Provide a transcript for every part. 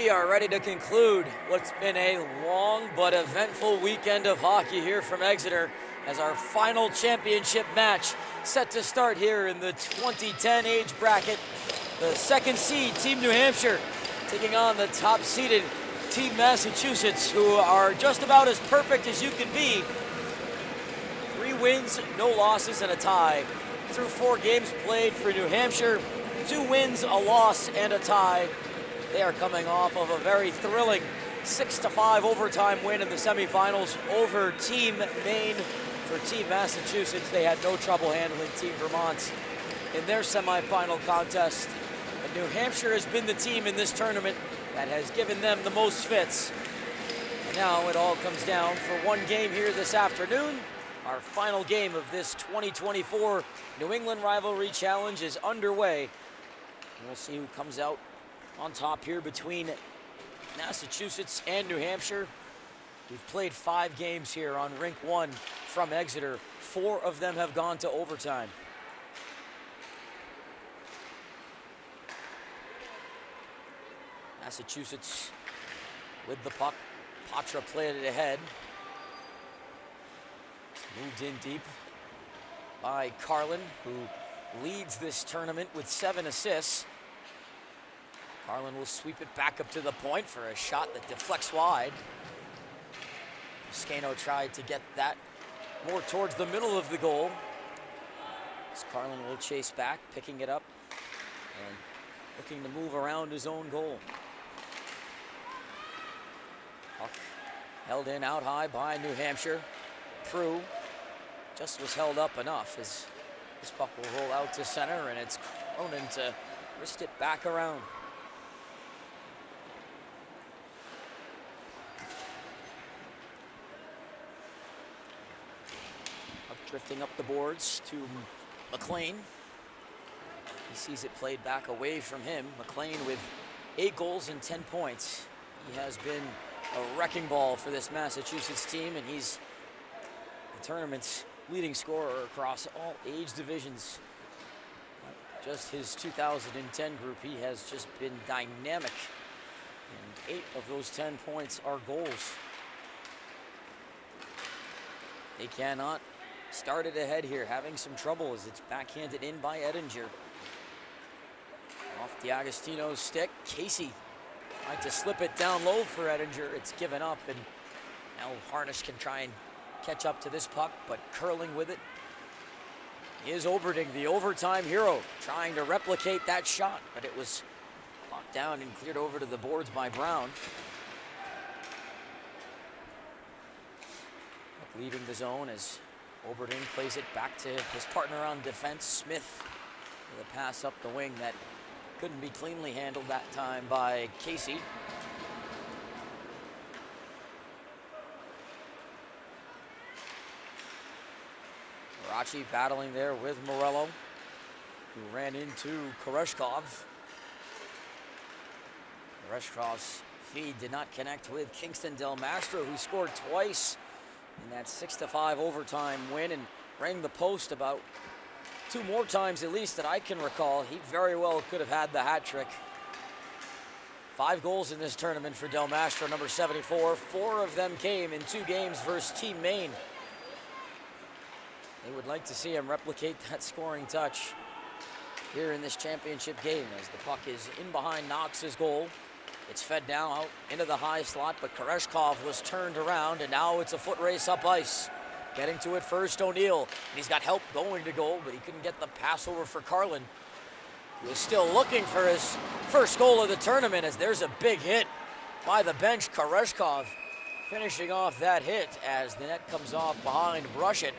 We are ready to conclude what's been a long but eventful weekend of hockey here from Exeter as our final championship match set to start here in the 2010 age bracket. The second seed, Team New Hampshire, taking on the top seeded Team Massachusetts, who are just about as perfect as you can be. 3 wins, no losses, and a tie. Through 4 games played for New Hampshire, 2 wins, a loss, and a tie. They are coming off of a very thrilling 6-5 overtime win in the semifinals over Team Maine. For Team Massachusetts, they had no trouble handling Team Vermont in their semifinal contest. But New Hampshire has been the team in this tournament that has given them the most fits. And now it all comes down for one game here this afternoon. Our final game of this 2024 New England Rivalry Challenge is underway. And we'll see who comes out on top here between Massachusetts and New Hampshire. We've played 5 games here on Rink 1 from Exeter. 4 of them have gone to overtime. Massachusetts with the puck. Patra played it ahead. Moved in deep by Carlin, who leads this tournament with 7 assists. Carlin will sweep it back up to the point for a shot that deflects wide. Scano tried to get that more towards the middle of the goal. As Carlin will chase back, picking it up and looking to move around his own goal. Puck held in out high by New Hampshire. Prue just was held up enough as this puck will roll out to center, and it's Cronin to wrist it back around. Drifting up the boards to McLean. He sees it played back away from him. McLean with 8 goals and 10 points. He has been a wrecking ball for this Massachusetts team, and he's the tournament's leading scorer across all age divisions. Just his 2010 group, he has just been dynamic. And 8 of those 10 points are goals. They cannot started ahead here, having some trouble as it's backhanded in by Edinger. Off D'Agostino's stick, Casey tried to slip it down low for Edinger. It's given up, and now Harnish can try and catch up to this puck, but curling with it is Oberding, the overtime hero, trying to replicate that shot, but it was locked down and cleared over to the boards by Brown. Leaving the zone as Oberding plays it back to his partner on defense, Smith, with a pass up the wing that couldn't be cleanly handled that time by Casey. Marachi battling there with Morello, who ran into Koreshkov. Koreshkov's feed did not connect with Kingston Del Mastro, who scored twice in that 6-5 overtime win and rang the post about 2 more times at least that I can recall. He very well could have had the hat trick. 5 goals in this tournament for Del Mastro, number 74. 4 of them came in 2 games versus Team Maine. They would like to see him replicate that scoring touch here in this championship game as the puck is in behind Knox's goal. It's fed down out into the high slot, but Koreshkov was turned around, and now it's a foot race up ice. Getting to it first, O'Neill. And he's got help going to goal, but he couldn't get the pass over for Carlin. He was still looking for his first goal of the tournament as there's a big hit by the bench. Koreshkov finishing off that hit as the net comes off behind Brushett.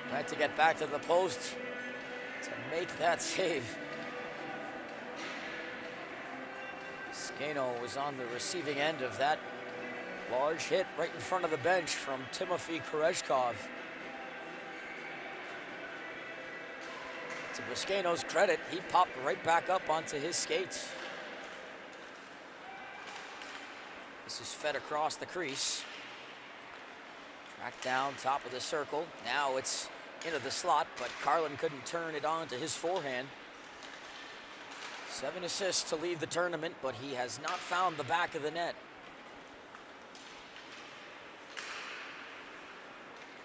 Had to get back to the post to make that save. Scano was on the receiving end of that large hit right in front of the bench from Timofey Koreshkov. To Boscano's credit, he popped right back up onto his skates. This is fed across the crease. Tracked down top of the circle. Now it's into the slot, but Carlin couldn't turn it on to his forehand. 7 assists to lead the tournament, but he has not found the back of the net.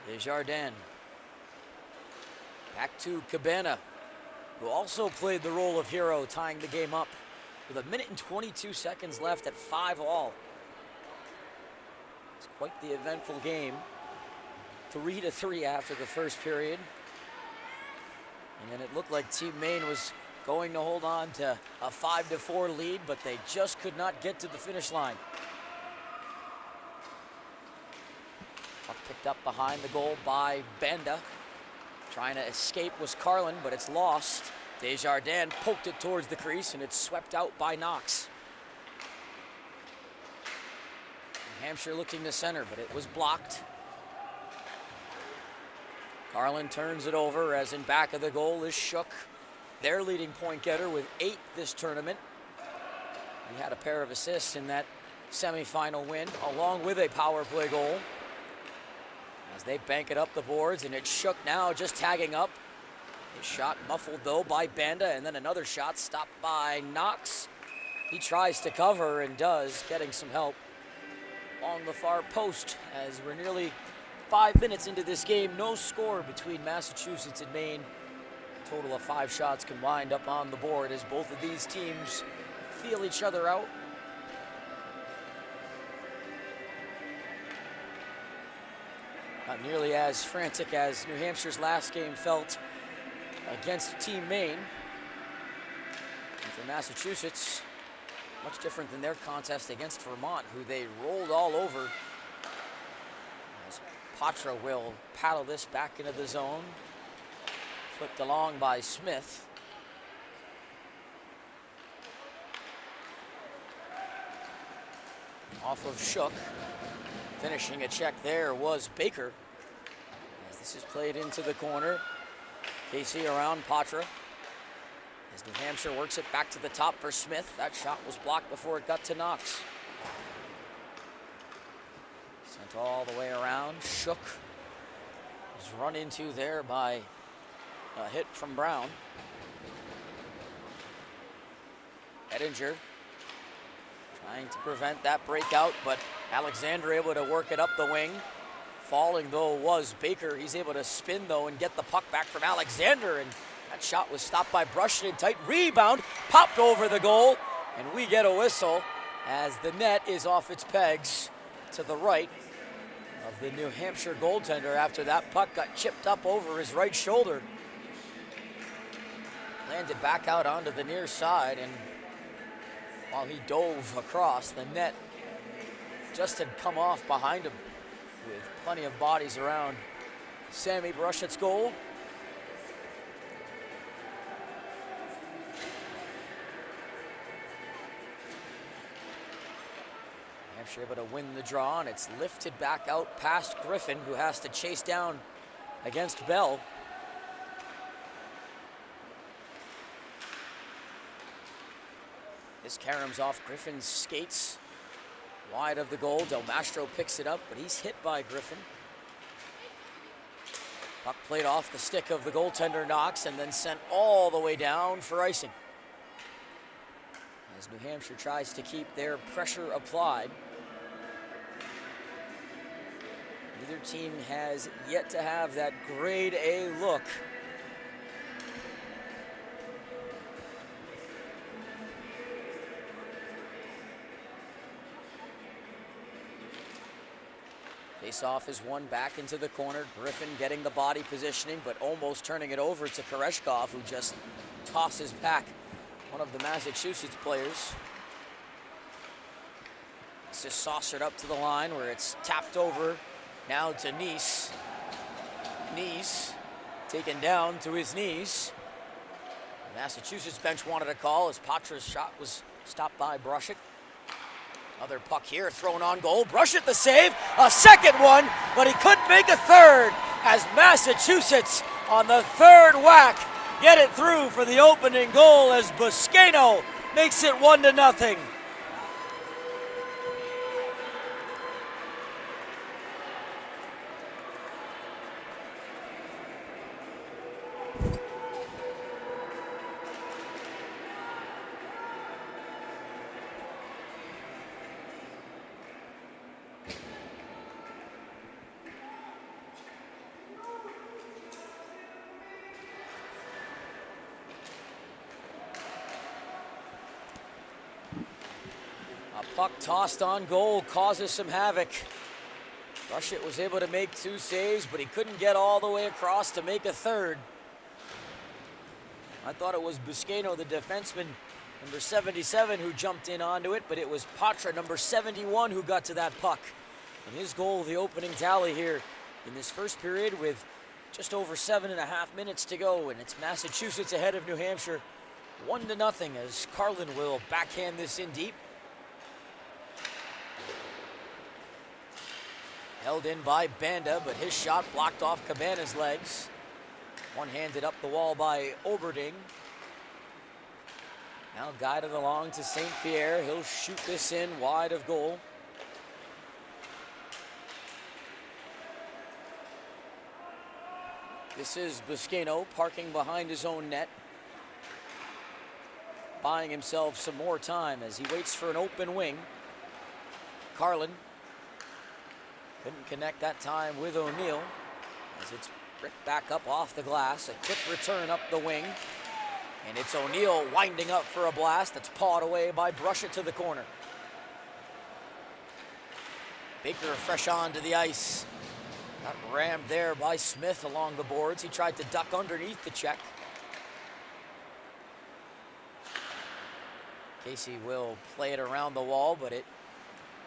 Desjardins. Back to Cabana, who also played the role of hero, tying the game up with 1 minute and 22 seconds left at 5-all. It's quite the eventful game. 3-3 after the first period. And then it looked like Team Maine was going to hold on to a 5-4 lead, but they just could not get to the finish line. Puck picked up behind the goal by Banda. Trying to escape was Carlin, but it's lost. Desjardins poked it towards the crease, and it's swept out by Knox. New Hampshire looking to center, but it was blocked. Carlin turns it over, as in back of the goal is Shook, their leading point getter with 8 this tournament. He had a pair of assists in that semifinal win, along with a power play goal. As they bank it up the boards, and it's Shook now just tagging up. His shot muffled though by Banda, and then another shot stopped by Knox. He tries to cover and does, getting some help on the far post, as we're nearly 5 minutes into this game. No score between Massachusetts and Maine. Total of 5 shots combined up on the board as both of these teams feel each other out. Not nearly as frantic as New Hampshire's last game felt against Team Maine. And for Massachusetts, much different than their contest against Vermont, who they rolled all over. As Patra will paddle this back into the zone. Flipped along by Smith. Off of Shook. Finishing a check there was Baker. As this is played into the corner. Casey around Patra. As New Hampshire works it back to the top for Smith. That shot was blocked before it got to Knox. Sent all the way around. Shook was run into there by a hit from Brown. Ettinger trying to prevent that breakout, but Alexander able to work it up the wing. Falling though was Baker. He's able to spin though and get the puck back from Alexander, and that shot was stopped by Brushin. Tight rebound, popped over the goal, and we get a whistle as the net is off its pegs to the right of the New Hampshire goaltender after that puck got chipped up over his right shoulder. Landed back out onto the near side, and while he dove across, the net just had come off behind him with plenty of bodies around Sammy Brushett's goal. Hampshire able to win the draw, and it's lifted back out past Griffin, who has to chase down against Bell. This caroms off Griffin's skates. Wide of the goal, Del Mastro picks it up, but he's hit by Griffin. Puck played off the stick of the goaltender Knox and then sent all the way down for icing. As New Hampshire tries to keep their pressure applied. Neither team has yet to have that grade A look. Face-off is one back into the corner. Griffin getting the body positioning, but almost turning it over to Koreshkov, who just tosses back one of the Massachusetts players. It's just saucered up to the line where it's tapped over now to Nice. Nice taken down to his knees. The Massachusetts bench wanted a call as Patra's shot was stopped by Brushett. Another puck here thrown on goal. Brushett the save, a second one, but he couldn't make a third as Massachusetts on the third whack get it through for the opening goal as Buscaino makes it 1-0. Puck tossed on goal, causes some havoc. Brushett was able to make 2 saves, but he couldn't get all the way across to make a third. I thought it was Busqueno, the defenseman, number 77, who jumped in onto it, but it was Patra, number 71, who got to that puck. And his goal, the opening tally here in this first period with just over 7.5 minutes to go, and it's Massachusetts ahead of New Hampshire 1-0 as Carlin will backhand this in deep. Held in by Banda, but his shot blocked off Cabana's legs. One-handed up the wall by Oberding. Now guided along to St. Pierre. He'll shoot this in wide of goal. This is Busqueno parking behind his own net, buying himself some more time as he waits for an open wing. Carlin couldn't connect that time with O'Neill as it's ripped back up off the glass. A quick return up the wing, and it's O'Neill winding up for a blast that's pawed away by Brushett to the corner. Baker fresh onto the ice. Got rammed there by Smith along the boards. He tried to duck underneath the check. Casey will play it around the wall, but it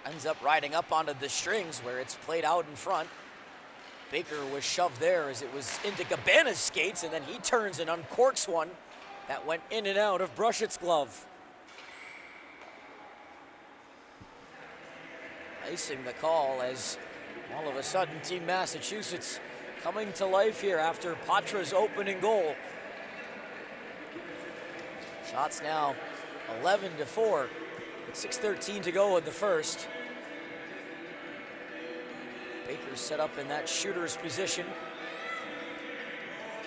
ends up riding up onto the strings where it's played out in front. Baker was shoved there as it was into Cabana's skates, and then he turns and uncorks one that went in and out of Brushett's glove. Icing the call as all of a sudden Team Massachusetts coming to life here after Patra's opening goal. Shots now 11-4 with 6:13 to go in the first. Baker's set up in that shooter's position,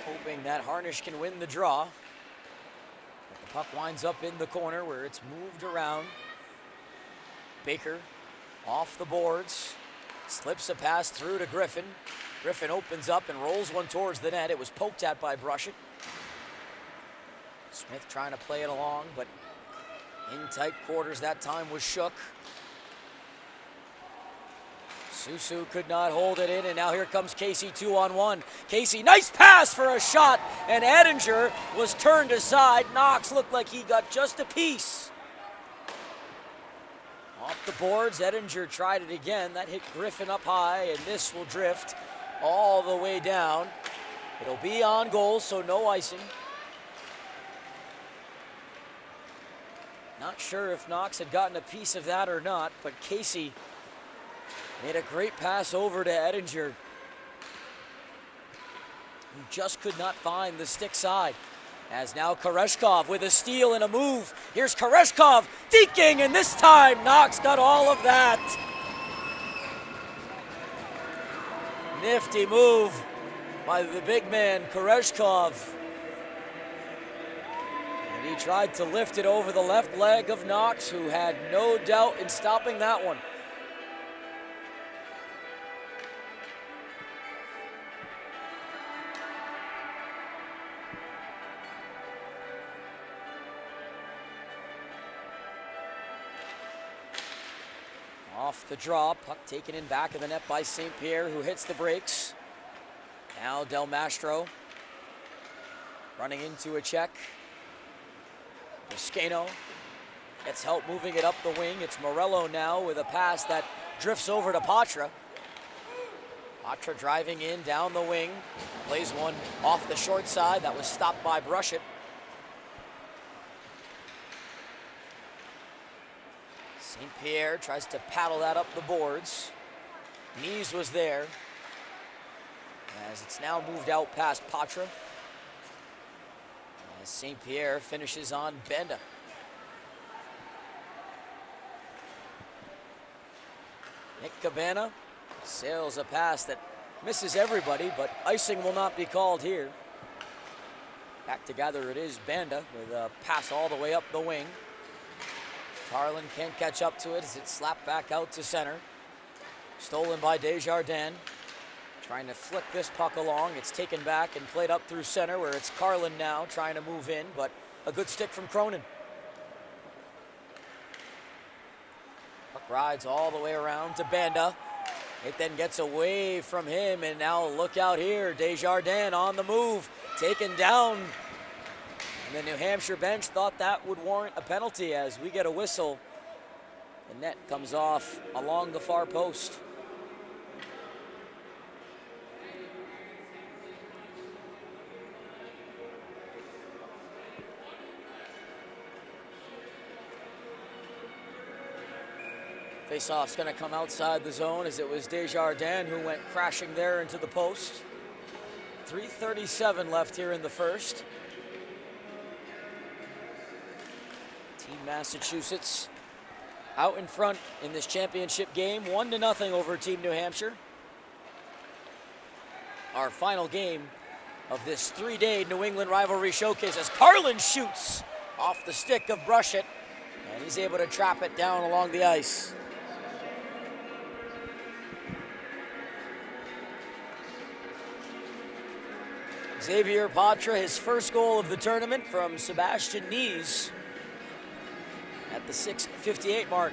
hoping that Harnish can win the draw. But the puck winds up in the corner where it's moved around. Baker off the boards, slips a pass through to Griffin. Griffin opens up and rolls one towards the net. It was poked at by Brushett. Smith trying to play it along, but in tight quarters that time was Shook. Susu could not hold it in, and now here comes Casey 2-on-1. Casey, nice pass for a shot, and Edinger was turned aside. Knox looked like he got just a piece. Off the boards, Edinger tried it again. That hit Griffin up high, and this will drift all the way down. It'll be on goal, so no icing. Not sure if Knox had gotten a piece of that or not, but Casey made a great pass over to Edinger, who just could not find the stick side. As now Koreshkov with a steal and a move. Here's Koreshkov deking, and this time Knox got all of that. Nifty move by the big man, Koreshkov. And he tried to lift it over the left leg of Knox, who had no doubt in stopping that one. Off the draw, puck taken in back of the net by St. Pierre, who hits the brakes. Now Del Mastro running into a check. Busqueno gets help moving it up the wing. It's Morello now with a pass that drifts over to Patra. Patra driving in down the wing, plays one off the short side that was stopped by Brushett. St. Pierre tries to paddle that up the boards. Knees was there as it's now moved out past Patra. As St. Pierre finishes on Benda. Nick Cabana sails a pass that misses everybody, but icing will not be called here. Back together it is Banda with a pass all the way up the wing. Carlin can't catch up to it as it's slapped back out to center. Stolen by Desjardins. Trying to flick this puck along. It's taken back and played up through center where it's Carlin now trying to move in, but a good stick from Cronin. Puck rides all the way around to Banda. It then gets away from him, and now look out here. Desjardins on the move, taken down. And the New Hampshire bench thought that would warrant a penalty as we get a whistle. The net comes off along the far post. Faceoff's going to come outside the zone as it was Desjardins who went crashing there into the post. 3:37 left here in the first. Team Massachusetts out in front in this championship game, 1-0 over Team New Hampshire. Our final game of this three-day New England Rivalry Showcase as Carlin shoots off the stick of Brushett, and he's able to trap it down along the ice. Xavier Patra, his first goal of the tournament from Sebastian Nees at the 6:58 mark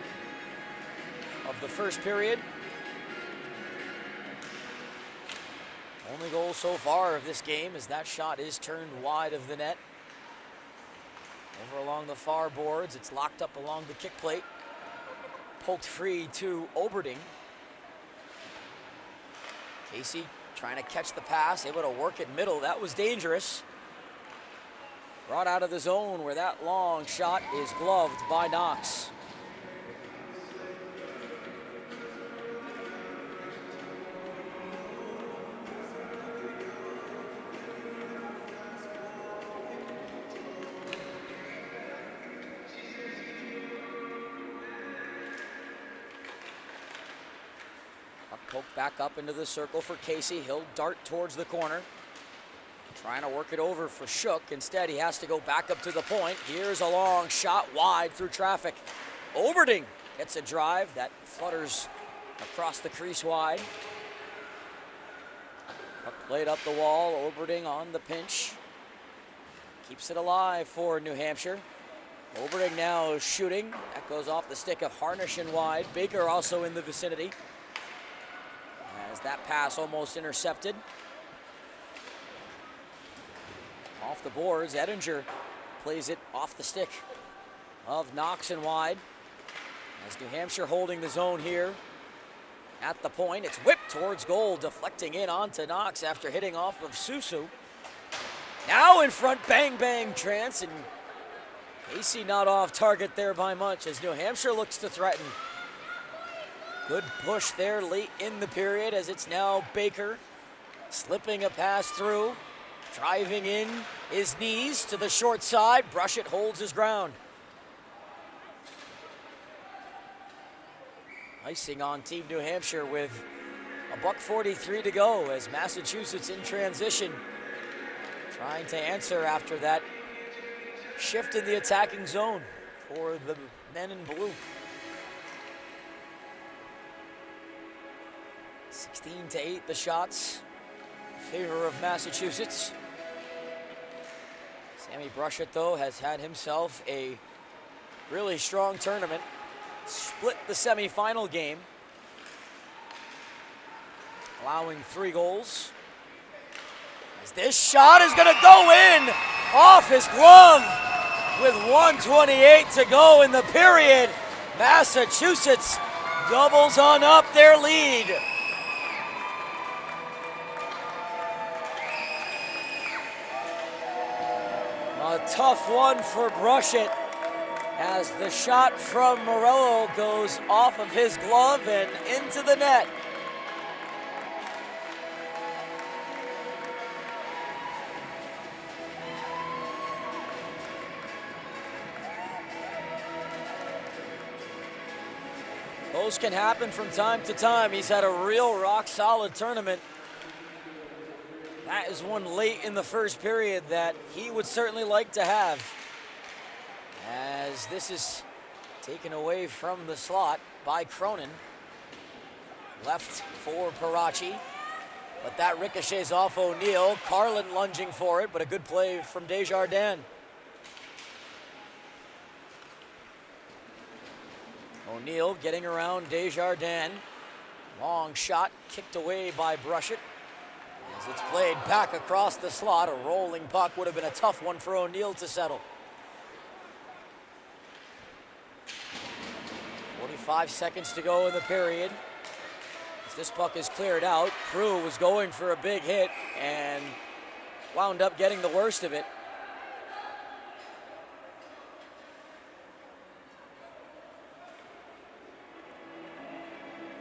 of the first period. Only goal so far of this game as that shot is turned wide of the net. Over along the far boards, it's locked up along the kick plate. Poked free to Oberding. Casey trying to catch the pass, able to work it middle. That was dangerous. Brought out of the zone where that long shot is gloved by Knox. Poked back up into the circle for Casey. He'll dart towards the corner. Trying to work it over for Shook. Instead, he has to go back up to the point. Here's a long shot wide through traffic. Oberding gets a drive that flutters across the crease wide. Puck played up the wall. Oberding on the pinch. Keeps it alive for New Hampshire. Oberding now shooting. That goes off the stick of Harnish and wide. Baker also in the vicinity. As that pass almost intercepted. Off the boards, Ettinger plays it off the stick of Knox and wide. As New Hampshire holding the zone here at the point. It's whipped towards goal, deflecting in onto Knox after hitting off of Susu. Now in front, bang, bang, Trance, and Casey not off target there by much as New Hampshire looks to threaten. Good push there late in the period as it's now Baker slipping a pass through. Driving in his knees to the short side. Brushett holds his ground. Icing on Team New Hampshire with $1:43 to go as Massachusetts in transition. Trying to answer after that shift in the attacking zone for the men in blue. 16-8 the shots in favor of Massachusetts. Sammy Brushett, though, has had himself a really strong tournament. Split the semifinal game, allowing 3 goals. As this shot is going to go in off his glove with 1:28 to go in the period. Massachusetts doubles on up their lead. A tough one for Brushett as the shot from Morello goes off of his glove and into the net. Those can happen from time to time. He's had a real rock-solid tournament. That is one late in the first period that he would certainly like to have. As this is taken away from the slot by Cronin. Left for Parachi. But that ricochets off O'Neill. Carlin lunging for it, but a good play from Desjardins. O'Neill getting around Desjardins. Long shot kicked away by Brushett. As it's played back across the slot, a rolling puck would have been a tough one for O'Neill to settle. 45 seconds to go in the period. As this puck is cleared out, Prue was going for a big hit and wound up getting the worst of it.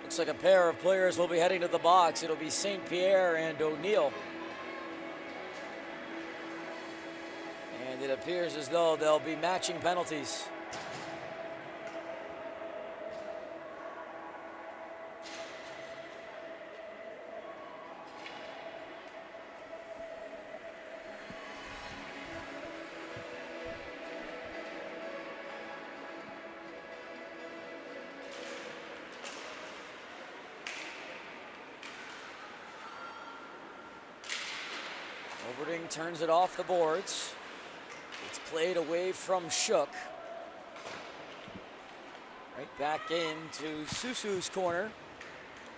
Looks like a pair of players will be heading to the box. It'll be St. Pierre and O'Neill. And it appears as though they'll be matching penalties. Overding turns it off the boards. It's played away from Shook. Right back into Susu's corner.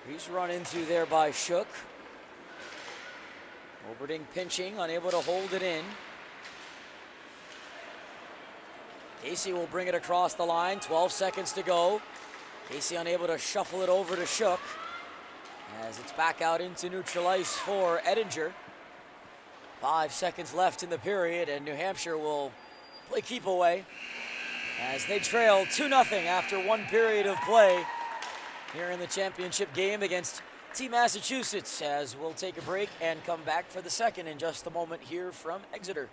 He's run into there by Shook. Overding pinching, unable to hold it in. Casey will bring it across the line, 12 seconds to go. Casey unable to shuffle it over to Shook as it's back out into neutral ice for Edinger. 5 seconds left in the period, and New Hampshire will play keep away as they trail 2-0 after one period of play here in the championship game against Team Massachusetts, as we'll take a break and come back for the second in just a moment here from Exeter.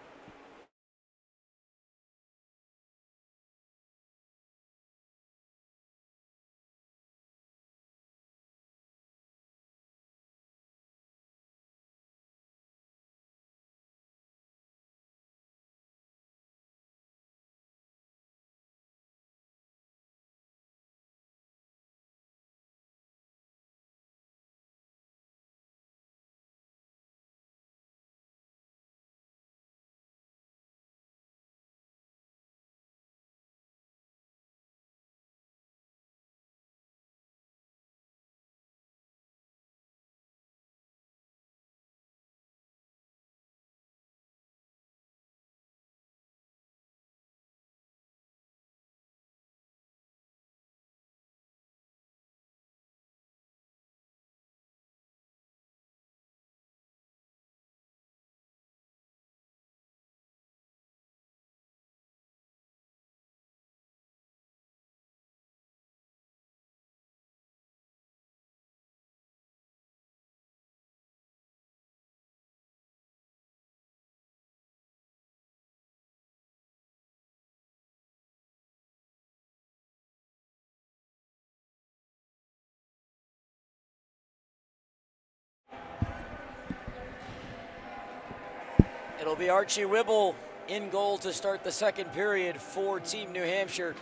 It'll be Archie Whibble in goal to start the second period for Team New Hampshire.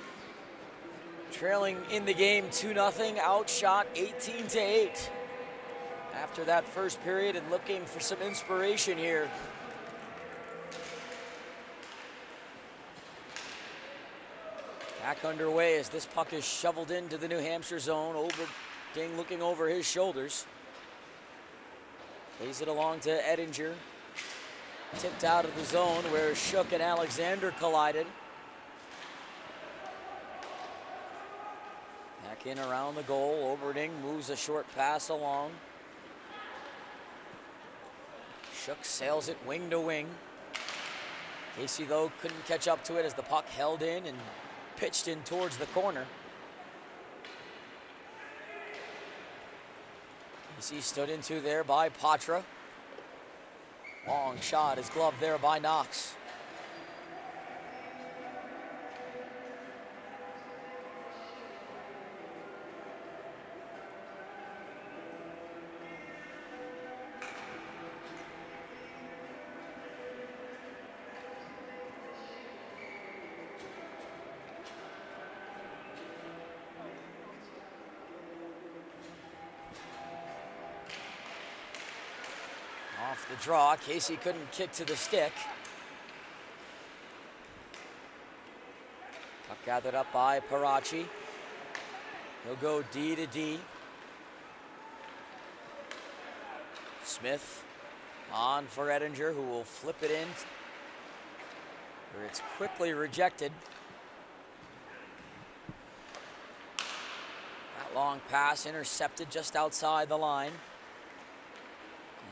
Trailing in the game 2-0, outshot 18-8 after that first period, and looking for some inspiration here. Back underway as this puck is shoveled into the New Hampshire zone. Overding looking over his shoulders. Plays it along to Edinger. Tipped out of the zone where Shook and Alexander collided. Back in around the goal. Overding moves a short pass along. Shook sails it wing to wing. Casey, though, couldn't catch up to it as the puck held in and pitched in towards the corner. Casey stood into there by Patra. Long shot is gloved there by Knox. Off the draw, Casey couldn't kick to the stick. Puck gathered up by Parachi. He'll go D to D. Smith on for Ettinger, who will flip it in, where it's quickly rejected. That long pass intercepted just outside the line.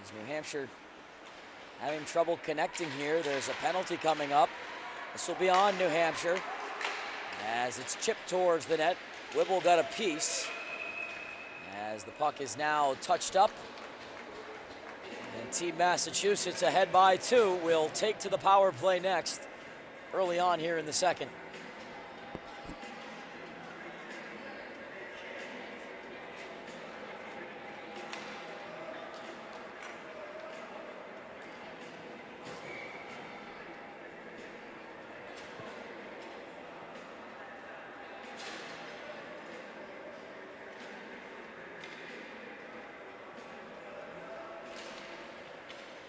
As New Hampshire having trouble connecting here, there's a penalty coming up. This will be on New Hampshire as it's chipped towards the net. Whipple got a piece as the puck is now touched up. And Team Massachusetts ahead by 2 will take to the power play next, early on here in the second.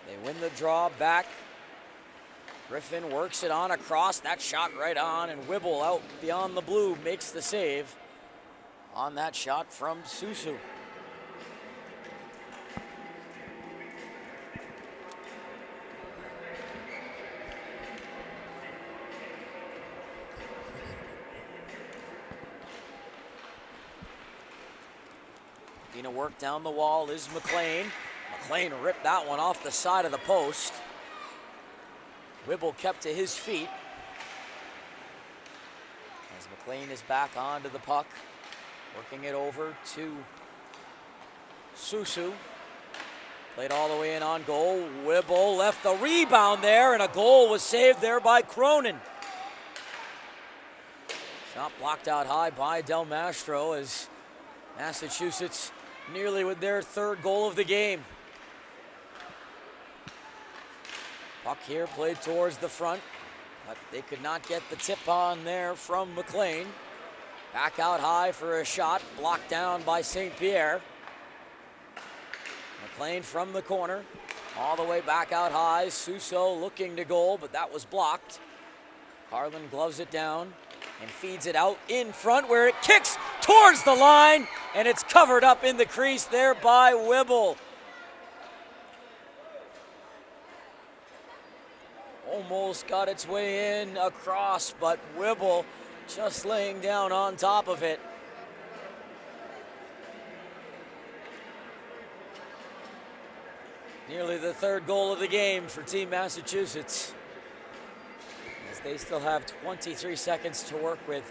They win the draw back. Griffin works it on across. That shot right on, and Whipple out beyond the blue makes the save on that shot from Susu. Dina work down the wall is McLean. McLean ripped that one off the side of the post. Whipple kept to his feet. As McLean is back onto the puck, working it over to Susu. Played all the way in on goal. Whipple left the rebound there, and a goal was saved there by Cronin. Shot blocked out high by Del Mastro as Massachusetts nearly with their third goal of the game. Puck here played towards the front, but they could not get the tip on there from McLean. Back out high for a shot, blocked down by St. Pierre. McLean from the corner, all the way back out high. Suso looking to goal, but that was blocked. Carlin gloves it down and feeds it out in front where it kicks towards the line, and it's covered up in the crease there by Whipple. Almost got its way in across, but Whipple just laying down on top of it. Nearly the third goal of the game for Team Massachusetts, as they still have 23 seconds to work with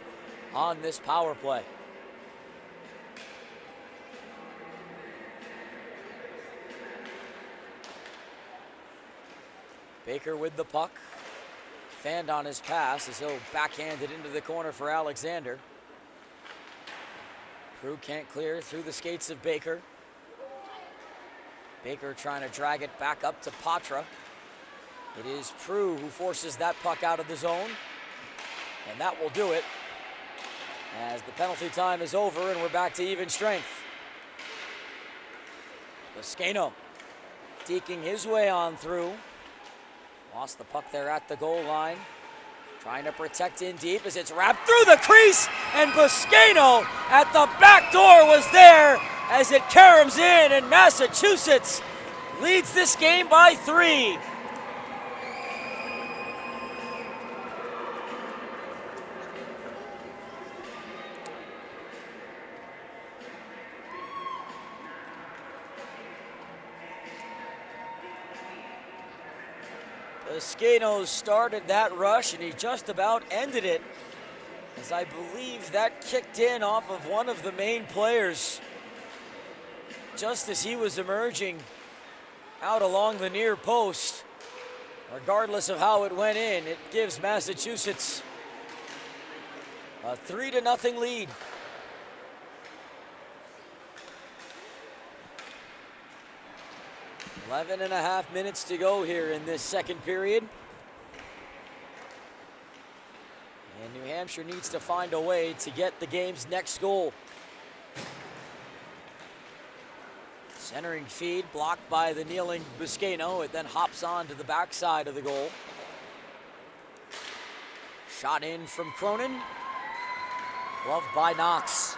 on this power play. Baker with the puck, fanned on his pass as he'll backhand it into the corner for Alexander. Prue can't clear through the skates of Baker. Baker trying to drag it back up to Patra. It is Prue who forces that puck out of the zone, and that will do it as the penalty time is over and we're back to even strength. Buscaino deking his way on through. Lost the puck there at the goal line. Trying to protect in deep as it's wrapped through the crease, and Buscaino at the back door was there as it caroms in, and Massachusetts leads this game by 3. Buscaino started that rush, and he just about ended it, as I believe that kicked in off of one of the main players just as he was emerging out along the near post. Regardless of how it went in, it gives Massachusetts a 3-0 lead. Eleven and a half minutes to go here in this second period. And New Hampshire needs to find a way to get the game's next goal. Centering feed blocked by the kneeling Buscaino. It then hops on to the backside of the goal. Shot in from Cronin. Gloved by Knox.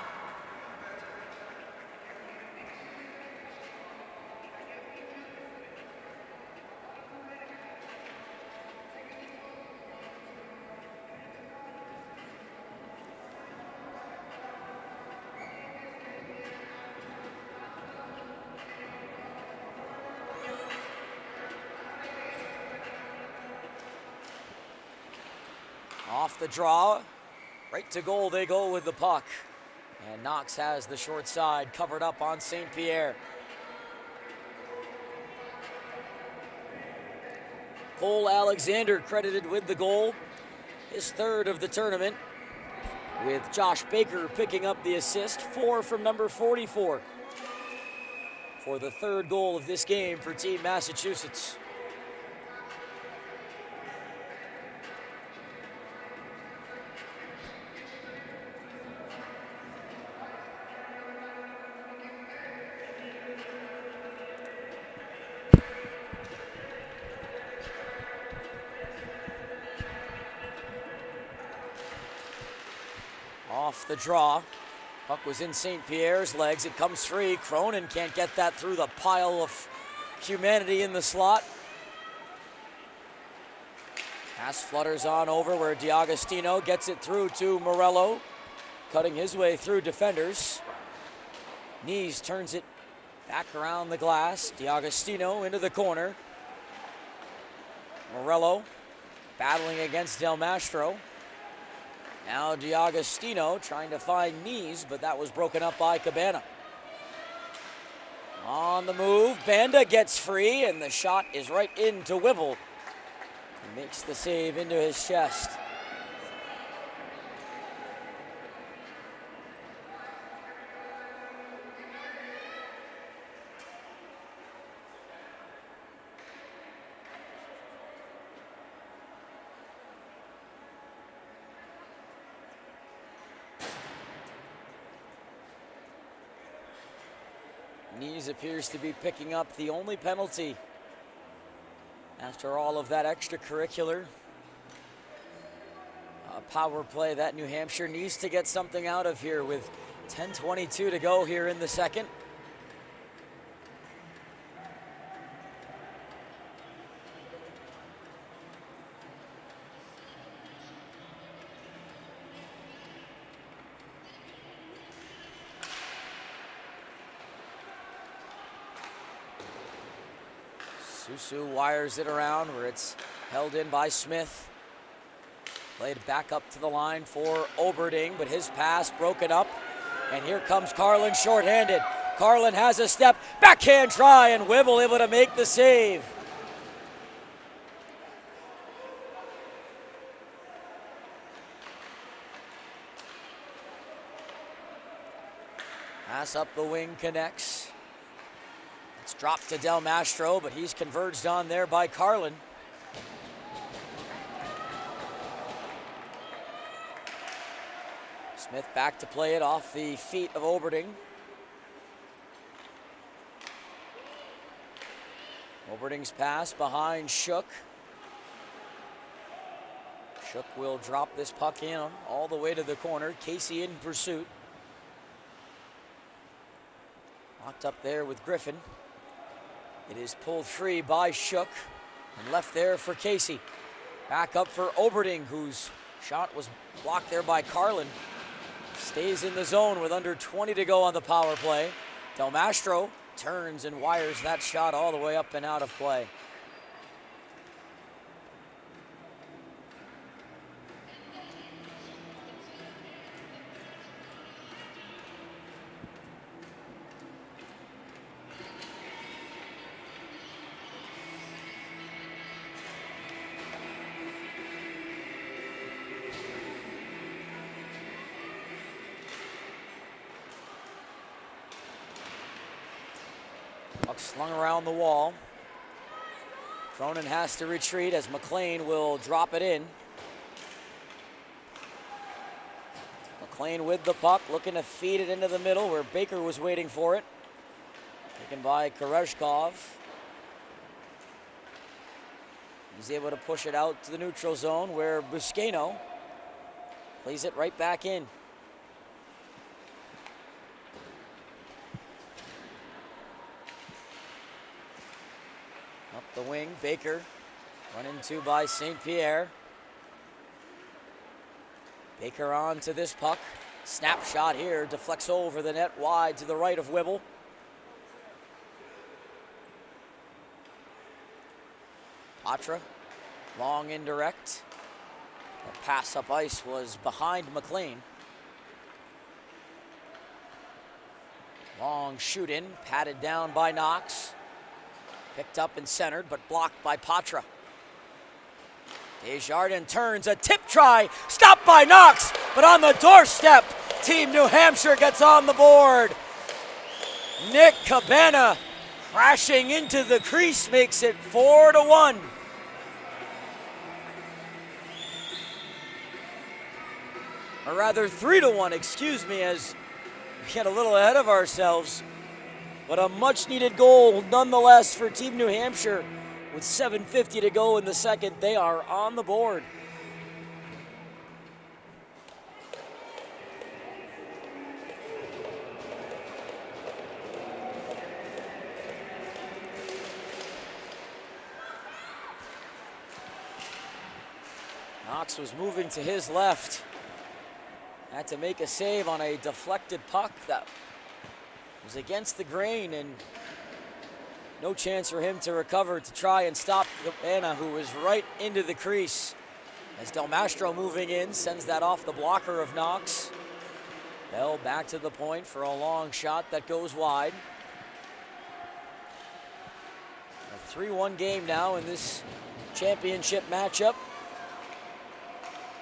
Off the draw, right to goal they go with the puck. And Knox has the short side covered up on St. Pierre. Cole Alexander credited with the goal, his third of the tournament, with Josh Baker picking up the assist, 4 from number 44 for the third goal of this game for Team Massachusetts. Off the draw. Puck was in St. Pierre's legs. It comes free. Cronin can't get that through the pile of humanity in the slot. Pass flutters on over where D'Agostino gets it through to Morello, cutting his way through defenders. Knees turns it back around the glass. D'Agostino into the corner. Morello battling against Del Mastro. Now D'Agostino trying to find Knees, but that was broken up by Cabana. On the move, Banda gets free, and the shot is right into Whipple. He makes the save into his chest. Knees appears to be picking up the only penalty after all of that extracurricular power play that New Hampshire needs to get something out of here with 10:22 to go here in the second. Susu wires it around where it's held in by Smith. Played back up to the line for Oberding, but his pass broken up. And here comes Carlin shorthanded. Carlin has a step, backhand try, and Whipple able to make the save. Pass up the wing connects. It's dropped to Del Mastro, but he's converged on there by Carlin. Smith back to play it off the feet of Oberding. Oberding's pass behind Shook. Shook will drop this puck in all the way to the corner. Casey in pursuit. Locked up there with Griffin. It is pulled free by Shook and left there for Casey. Back up for Oberding, whose shot was blocked there by Carlin. Stays in the zone with under 20 to go on the power play. Del Mastro turns and wires that shot all the way up and out of play. Puck slung around the wall. Cronin has to retreat as McLean will drop it in. McLean with the puck, looking to feed it into the middle where Baker was waiting for it. Taken by Koreshkov. He's able to push it out to the neutral zone where Buscaino plays it right back in. Up the wing, Baker run into by St. Pierre. Baker on to this puck. Snapshot here, deflects over the net wide to the right of Whipple. Patra, long indirect. The pass up ice was behind McLean. Long shoot in, patted down by Knox. Picked up and centered, but blocked by Patra. Desjardins turns, a tip try, stopped by Knox, but on the doorstep, Team New Hampshire gets on the board. Nick Cabana crashing into the crease makes it 4-1. Or rather 3-1, excuse me, as we get a little ahead of ourselves. But a much needed goal nonetheless for Team New Hampshire. With 7:50 to go in the second, they are on the board. Knox was moving to his left. Had to make a save on a deflected puck that was against the grain, and no chance for him to recover to try and stop Cabana, who was right into the crease. As Del Mastro moving in, sends that off the blocker of Knox. Bell back to the point for a long shot that goes wide. A 3-1 game now in this championship matchup.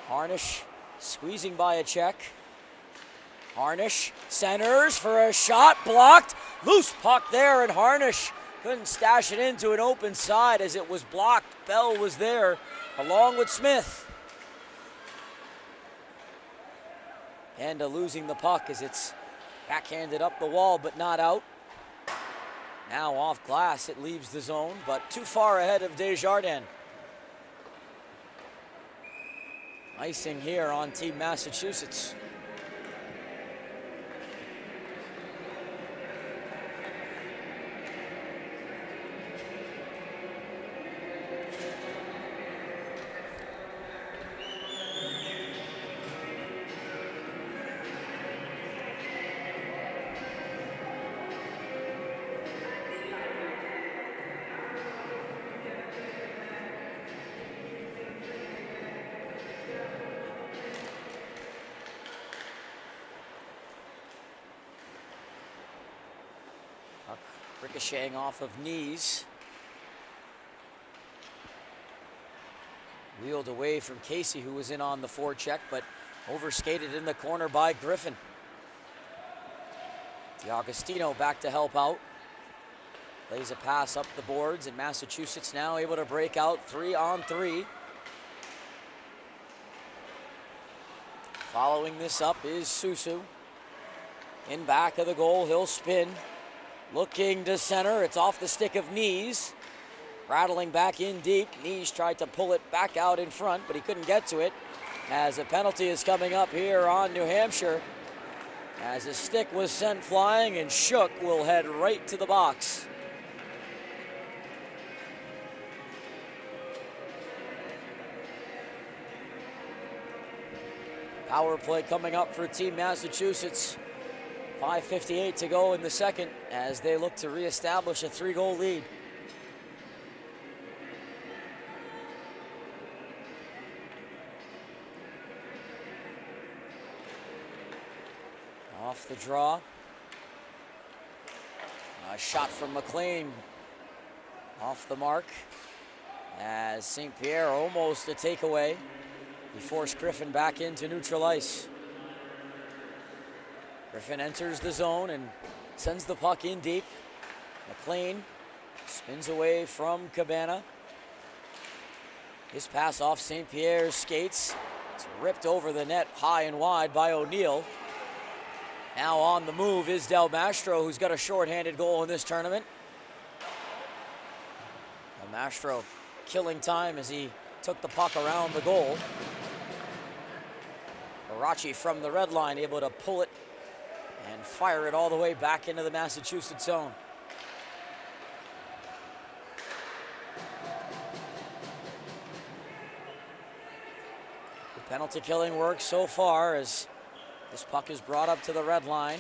Harnish squeezing by a check. Harnish centers for a shot, blocked. Loose puck there, and Harnish couldn't stash it into an open side as it was blocked. Bell was there along with Smith. And losing the puck as it's backhanded up the wall but not out. Now off glass, it leaves the zone, but too far ahead of Desjardins. Icing here on Team Massachusetts. Ricocheting off of knees. Wheeled away from Casey, who was in on the forecheck, but overskated in the corner by Griffin. D'Agostino back to help out. Plays a pass up the boards, and Massachusetts now able to break out 3-on-3. Following this up is Susu. In back of the goal, he'll spin. Looking to center, it's off the stick of Knees. Rattling back in deep. Knees tried to pull it back out in front, but he couldn't get to it. As a penalty is coming up here on New Hampshire. As his stick was sent flying, and Shook will head right to the box. Power play coming up for Team Massachusetts. 5:58 to go in the second as they look to reestablish a 3-goal lead. Off the draw. A shot from McLean off the mark as St. Pierre almost a takeaway. He forced Griffin back into neutral ice. Griffin enters the zone and sends the puck in deep. McLean spins away from Cabana. His pass off St. Pierre's skates. It's ripped over the net high and wide by O'Neill. Now on the move is Del Mastro, who's got a shorthanded goal in this tournament. Del Mastro killing time as he took the puck around the goal. Barachi from the red line able to pull it and fire it all the way back into the Massachusetts zone. The penalty killing work so far as this puck is brought up to the red line.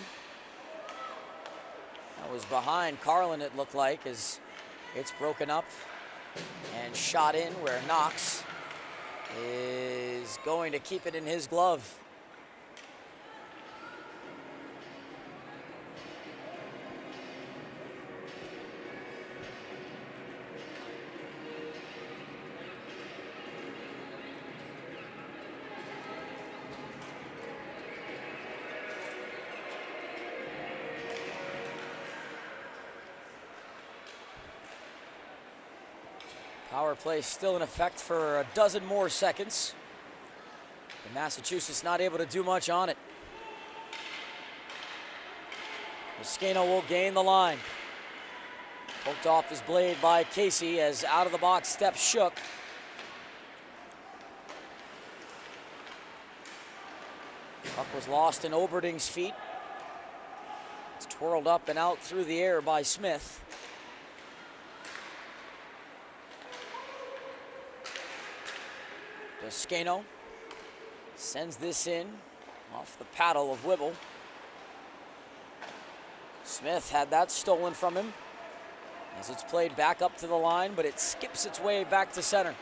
That was behind Carlin, it looked like, as it's broken up and shot in where Knox is going to keep it in his glove. Power play still in effect for a dozen more seconds. And Massachusetts not able to do much on it. Mosqueno will gain the line. Poked off his blade by Casey as out of the box steps Shook. Puck was lost in Oberding's feet. It's twirled up and out through the air by Smith. Mosqueno sends this in off the paddle of Whipple. Smith had that stolen from him as it's played back up to the line, but it skips its way back to center.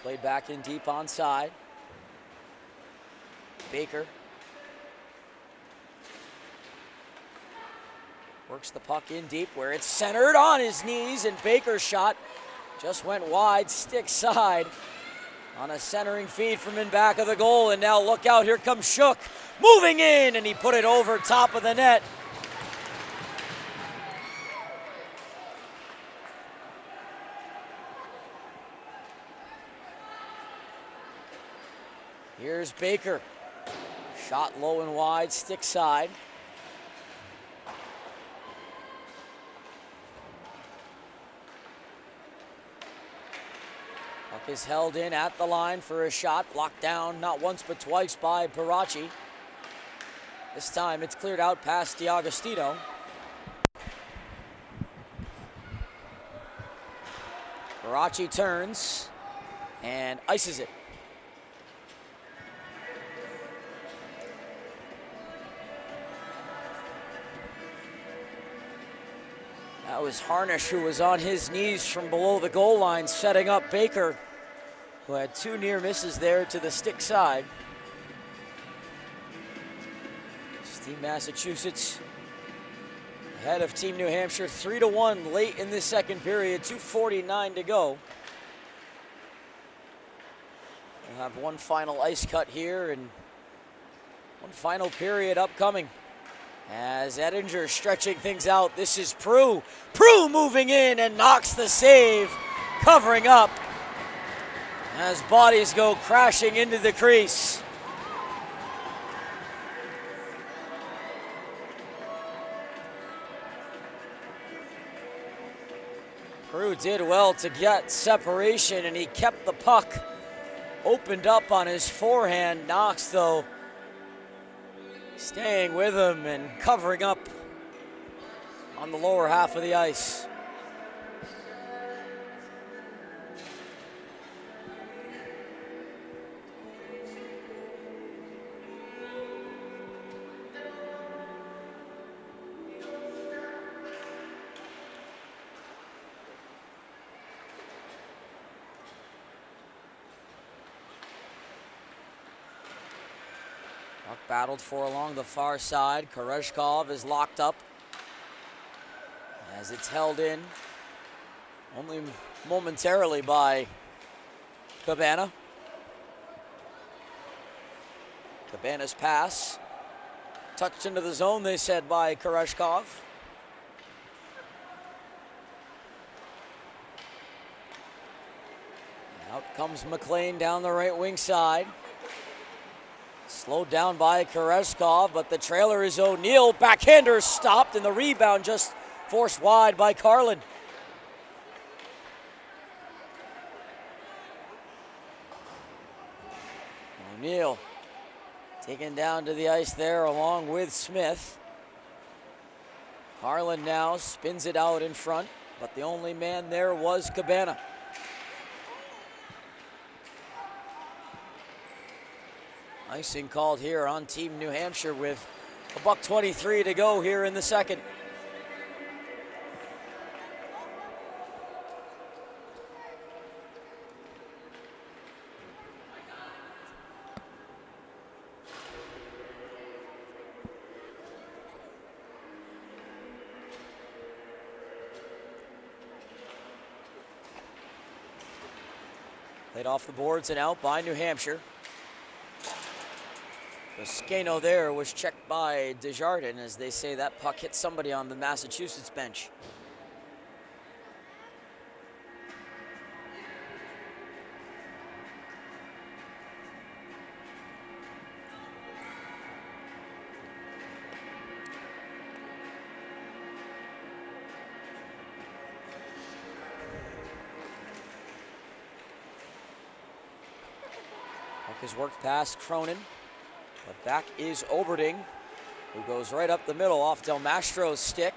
Played back in deep onside. Baker works the puck in deep where it's centered on his knees, and Baker's shot just went wide, stick side on a centering feed from in back of the goal. And now look out, here comes Shook moving in, and he put it over top of the net. Here's Baker, shot low and wide, stick side. Puck is held in at the line for a shot, blocked down not once but twice by Parachi. This time it's cleared out past DiAgostino. Parachi turns and ices it. That was Harnish, who was on his knees from below the goal line, setting up Baker, who had two near misses there to the stick side. Team Massachusetts ahead of Team New Hampshire 3-1 late in the second period, 2:49 to go. We'll have one final ice cut here and one final period upcoming. As Ettinger stretching things out, this is Prue. Prue moving in and knocks the save, covering up as bodies go crashing into the crease. Prue did well to get separation, and he kept the puck opened up on his forehand. Knox, though, staying with him and covering up on the lower half of the ice. Battled for along the far side. Koreshkov is locked up as it's held in only momentarily by Cabana. Cabana's pass touched into the zone, they said, by Koreshkov. Out comes McLean down the right wing side. Slowed down by Koreshkov, but the trailer is O'Neill. Backhander stopped, and the rebound just forced wide by Carlin. O'Neill taken down to the ice there along with Smith. Carlin now spins it out in front, but the only man there was Cabana. Icing called here on Team New Hampshire with $1:23 to go here in the second. Played off the boards and out by New Hampshire. Buscaino there was checked by Desjardins, as they say that puck hit somebody on the Massachusetts bench. Puck is worked past Cronin, but back is Oberding, who goes right up the middle off Del Mastro's stick.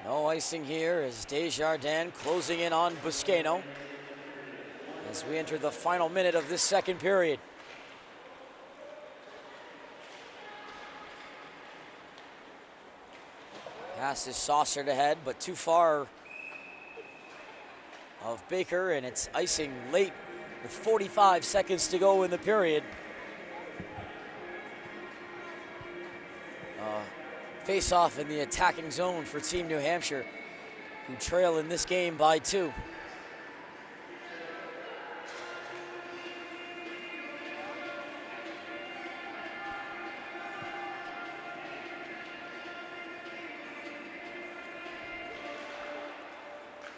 No icing here as Desjardins closing in on Buscaino as we enter the final minute of this second period. Pass is saucered ahead, but too far of Baker, and it's icing late with 45 seconds to go in the period. Face-off in the attacking zone for Team New Hampshire, who trail in this game by 2.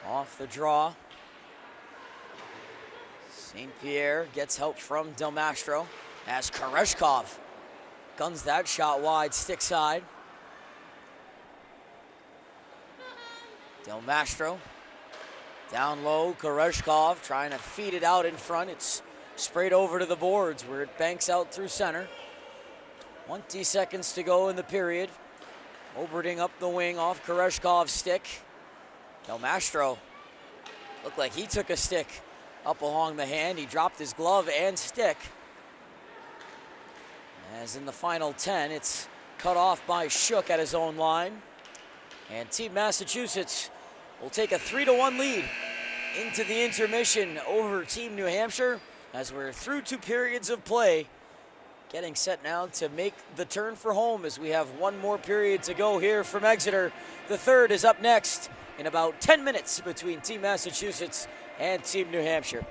Off the draw. St. Pierre gets help from Del Mastro as Koreshkov guns that shot wide, stick side. Del Mastro down low, Koreshkov trying to feed it out in front. It's sprayed over to the boards where it banks out through center. 20 seconds to go in the period. Oberding up the wing off Koreshkov's stick. Del Mastro looked like he took a stick up along the hand. He dropped his glove and stick. As in the final 10, it's cut off by Shook at his own line. And Team Massachusetts will take a 3-1 lead into the intermission over Team New Hampshire as we're through 2 periods of play. Getting set now to make the turn for home as we have 1 more period to go here from Exeter. The third is up next in about 10 minutes between Team Massachusetts and Team New Hampshire.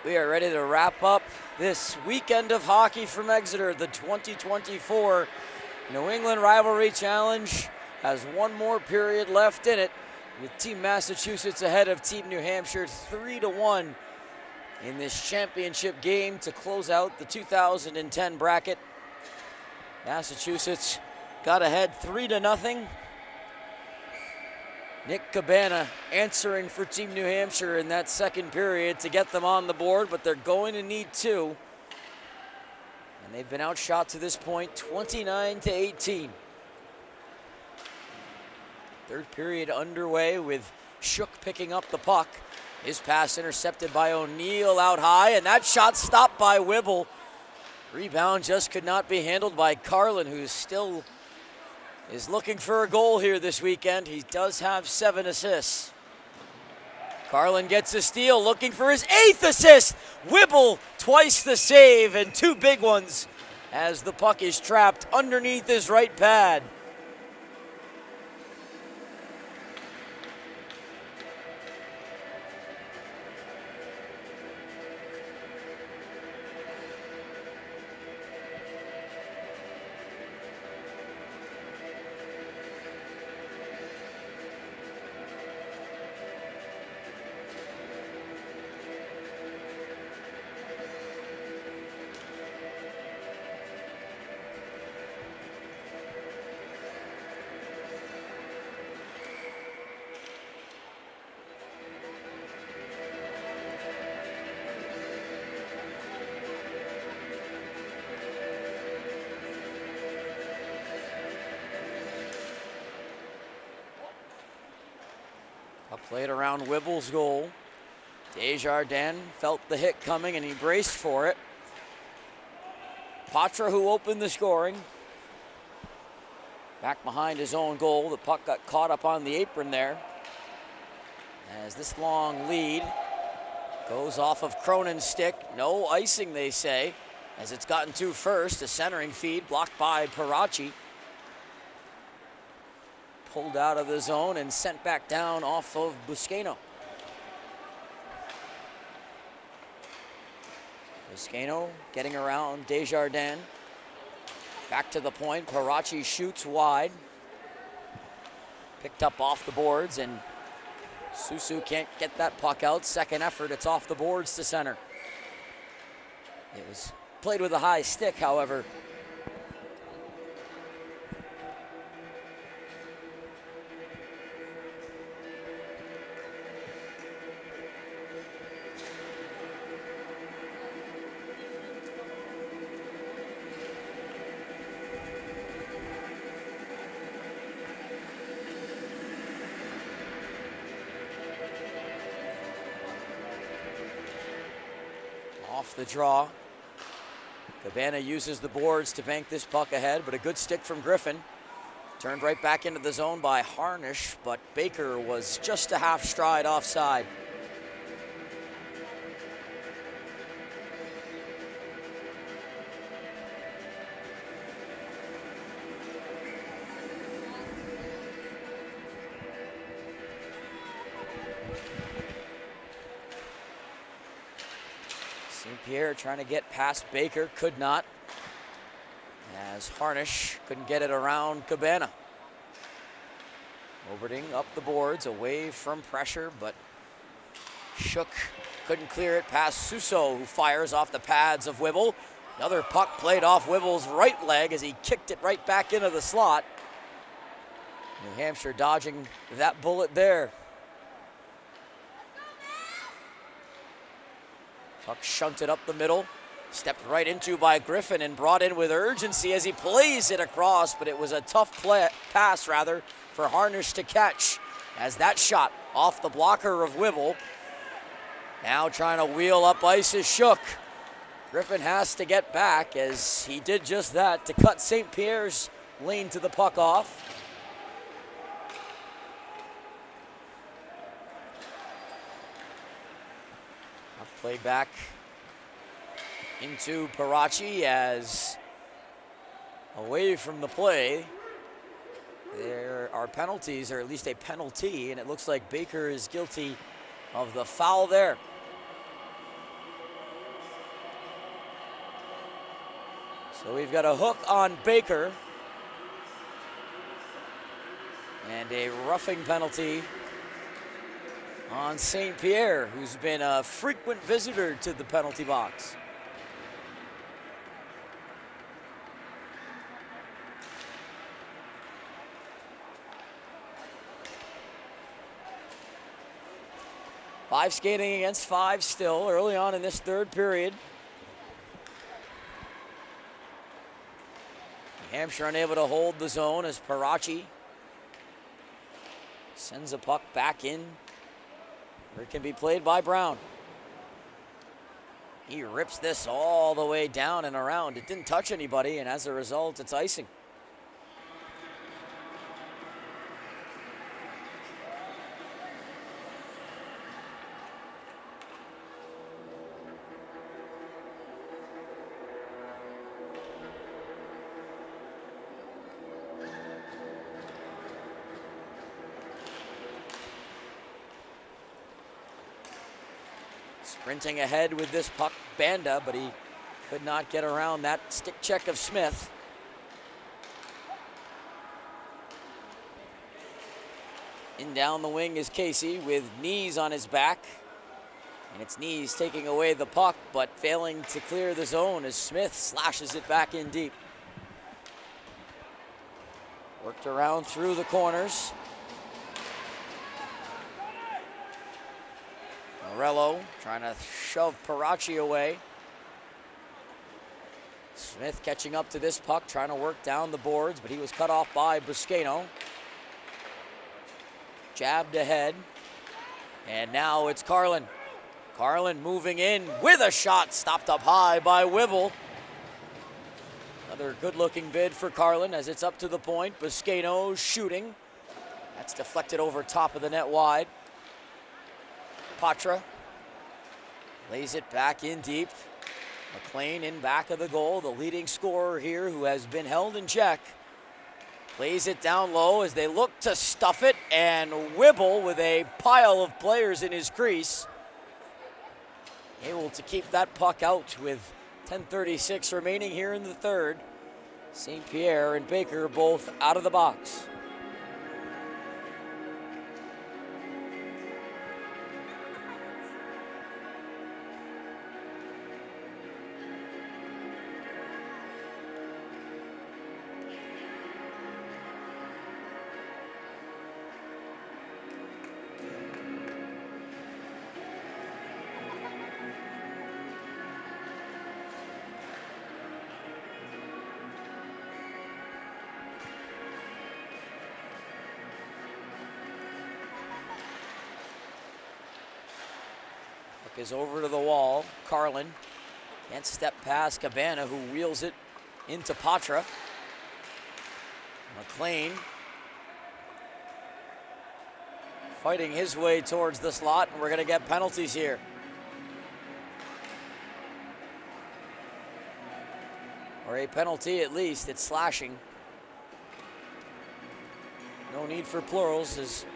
We are ready to wrap up this weekend of hockey from Exeter. The 2024 New England Rivalry Challenge has one more period left in it, with Team Massachusetts ahead of Team New Hampshire 3-1 in this championship game to close out the 2010 bracket. Massachusetts got ahead 3-0. Nick Cabana answering for Team New Hampshire in that second period to get them on the board, but they're going to need two. And they've been outshot to this point 29-18. Third period underway with Shook picking up the puck. His pass intercepted by O'Neill out high, and that shot stopped by Whibble. Rebound just could not be handled by Carlin, who still is looking for a goal here this weekend. He does have 7 assists. Carlin gets a steal, looking for his 8th assist. Whibble twice the save, and 2 big ones as the puck is trapped underneath his right pad. Played around Whibble's goal. Desjardins felt the hit coming and he braced for it. Patra, who opened the scoring, back behind his own goal. The puck got caught up on the apron there, as this long lead goes off of Cronin's stick. No icing, they say, as it's gotten to first. A centering feed blocked by Parachi. Pulled out of the zone and sent back down off of Buscaino. Buscaino getting around Desjardins. Back to the point. Parachi shoots wide. Picked up off the boards, and Susu can't get that puck out. Second effort, it's off the boards to center. It was played with a high stick, however. Off the draw. Cabana uses the boards to bank this puck ahead, but a good stick from Griffin. Turned right back into the zone by Harnish, but Baker was just a half stride offside. St. Pierre trying to get past Baker, could not, as Harnish couldn't get it around Cabana. Oberding up the boards, away from pressure, but Shook couldn't clear it past Suso, who fires off the pads of Whibble. Another puck played off Whibble's right leg as he kicked it right back into the slot. New Hampshire dodging that bullet there. Puck shunted up the middle, stepped right into by Griffin and brought in with urgency as he plays it across, but it was a tough pass for Harnish to catch, as that shot off the blocker of Whibble. Now trying to wheel up ice is Shook. Griffin has to get back, as he did just that to cut St. Pierre's lane to the puck off. Played back into Parachi, as away from the play. There are penalties, or at least a penalty, and it looks like Baker is guilty of the foul there. So we've got a hook on Baker. And a roughing penalty on St. Pierre, who's been a frequent visitor to the penalty box. Five skating against five still early on in this third period. New Hampshire unable to hold the zone as Parachi sends a puck back in where it can be played by Brown. He rips this all the way down and around. It didn't touch anybody, and as a result, it's icing. Sprinting ahead with this puck, Banda, but he could not get around that stick check of Smith. In down the wing is Casey with Knees on his back. And it's Knees taking away the puck, but failing to clear the zone as Smith slashes it back in deep. Worked around through the corners. Morello trying to shove Parachi away. Smith catching up to this puck, trying to work down the boards, but he was cut off by Buscaino. Jabbed ahead, and now it's Carlin. Carlin moving in with a shot, stopped up high by Wibble. Another good-looking bid for Carlin as it's up to the point. Buscaino shooting. That's deflected over top of the net wide. Patra lays it back in deep. McLean in back of the goal, the leading scorer here who has been held in check. Plays it down low as they look to stuff it, and Wibble with a pile of players in his crease. Able to keep that puck out with 10:36 remaining here in the third. St. Pierre and Baker both out of the box. Is over to the wall. Carlin can't step past Cabana, who wheels it into Patra. McLean fighting his way towards the slot, and we're going to get penalties here. Or a penalty at least. It's slashing. No need for plurals as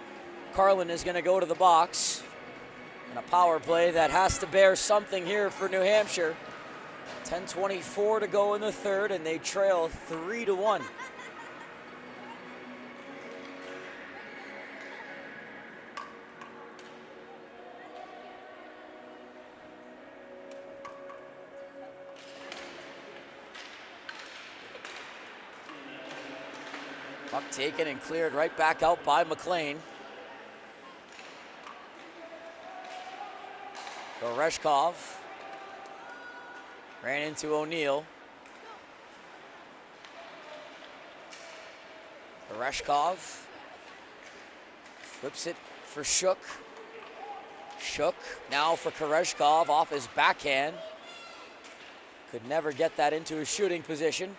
Carlin is going to go to the box. And a power play that has to bear something here for New Hampshire. 10:24 to go in the third, and they trail 3-1. Puck taken and cleared right back out by McLean. Oreshkov ran into O'Neill. Oreshkov flips it for Shook. Shook now for Koreshkov off his backhand. Could never get that into a shooting position.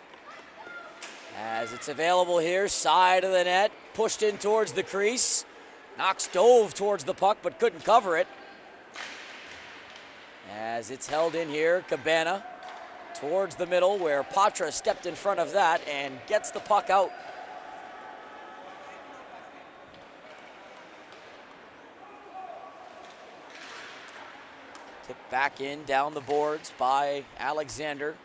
As it's available here, side of the net, pushed in towards the crease. Knox dove towards the puck but couldn't cover it. As it's held in here, Cabana towards the middle where Patra stepped in front of that and gets the puck out. Tipped back in down the boards by Alexander.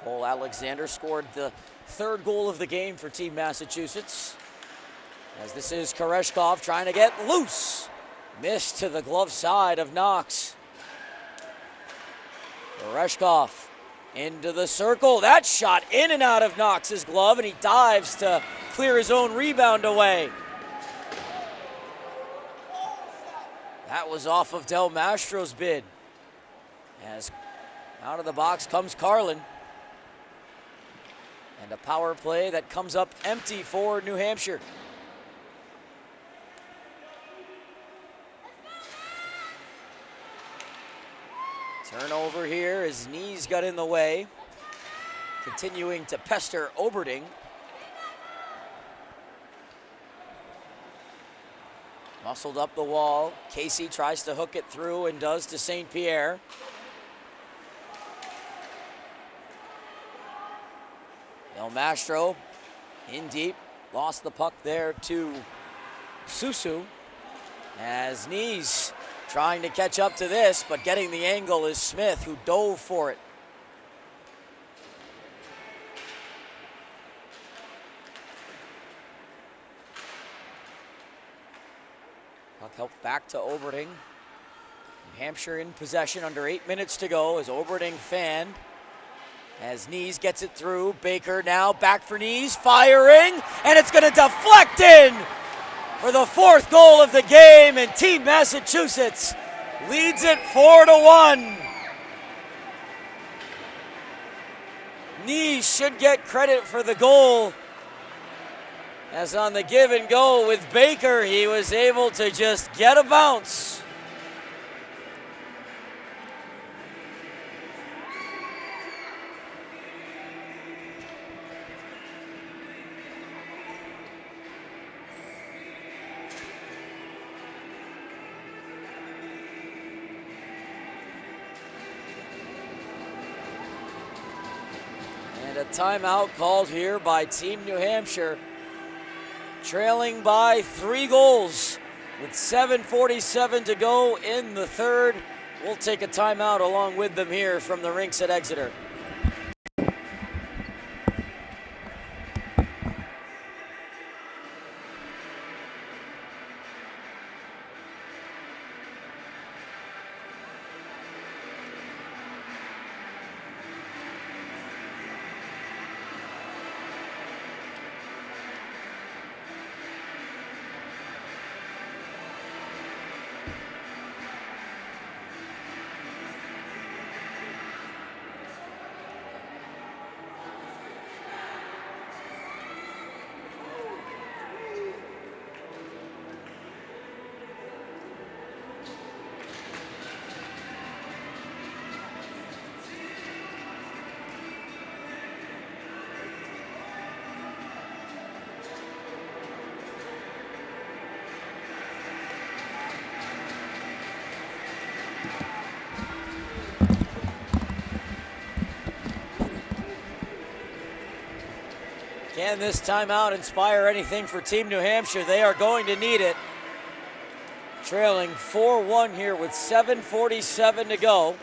Cole Alexander scored the third goal of the game for Team Massachusetts. As this is Koreshkov trying to get loose. Missed to the glove side of Knox. Koreshkov into the circle. That shot in and out of Knox's glove, and he dives to clear his own rebound away. That was off of Del Mastro's bid. As out of the box comes Carlin. And a power play that comes up empty for New Hampshire. Turnover here as knees got in the way. Continuing to pester Oberding. Muscled up the wall. Casey tries to hook it through and does to St. Pierre. Del Mastro in deep. Lost the puck there to Susu. As knees trying to catch up to this, but getting the angle is Smith, who dove for it. Puck helped back to Oberding. New Hampshire in possession under 8 minutes to go as Oberding fanned. As Knees gets it through, Baker now back for Knees, firing, and it's going to deflect in for the fourth goal of the game, and Team Massachusetts leads it 4-1. Knees should get credit for the goal, as on the give and go with Baker, he was able to just get a bounce. And a timeout called here by Team New Hampshire, trailing by 3 goals with 7:47 to go in the third. We'll take a timeout along with them here from the rinks at Exeter. Can this timeout inspire anything for Team New Hampshire? They are going to need it. Trailing 4-1 here with 7:47 to go.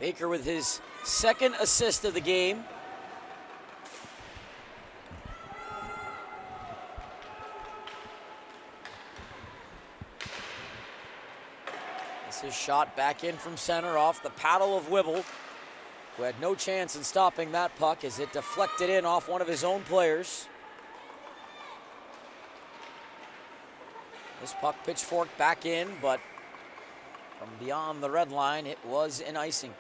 Baker with his second assist of the game. His shot back in from center off the paddle of Wibble, who had no chance in stopping that puck as it deflected in off one of his own players. This puck pitchforked back in, but from beyond the red line, it was an icing.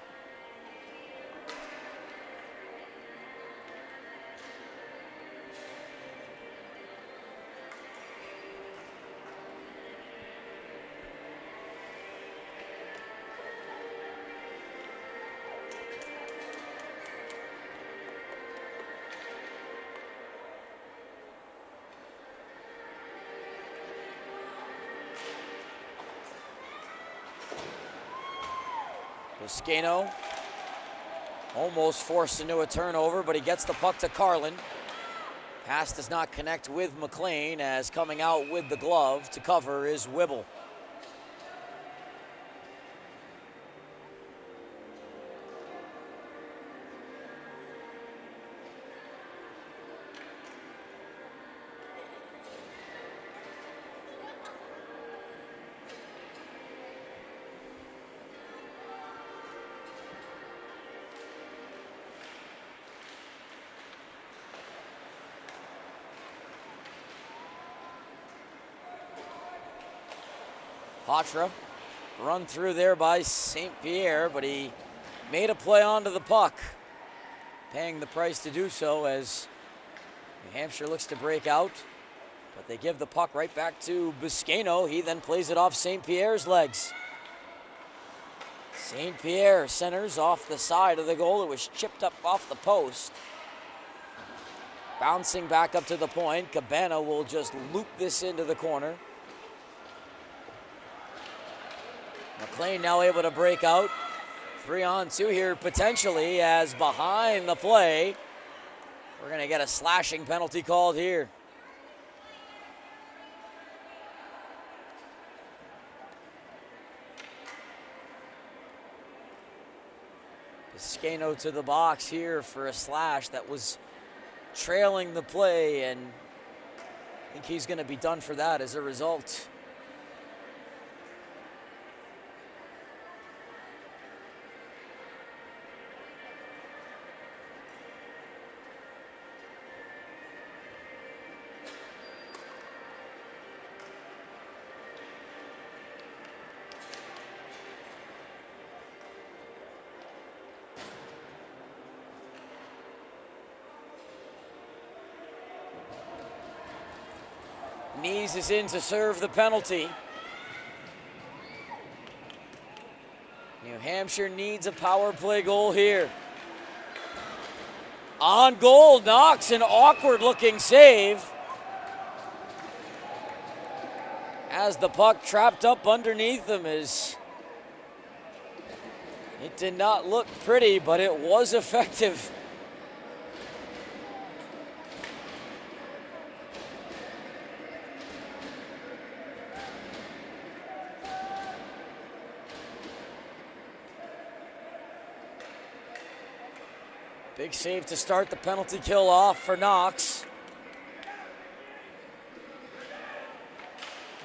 Toscano almost forced into a turnover, but he gets the puck to Carlin. Pass does not connect with McLean, as coming out with the glove to cover is Wibble. Patra run through there by St. Pierre, but he made a play onto the puck, paying the price to do so as New Hampshire looks to break out, but they give the puck right back to Biscayno. He then plays it off St. Pierre's legs. St. Pierre centers off the side of the goal. It was chipped up off the post. Bouncing back up to the point, Cabana will just loop this into the corner. McLean now able to break out. 3-on-2 here potentially, as behind the play, we're going to get a slashing penalty called here. Biscayno to the box here for a slash that was trailing the play, and I think he's going to be done for that as a result. Knees is in to serve the penalty. New Hampshire needs a power play goal here. On goal, Knox, an awkward looking save, as the puck trapped up underneath him. It did not look pretty, but it was effective. Big save to start the penalty kill off for Knox.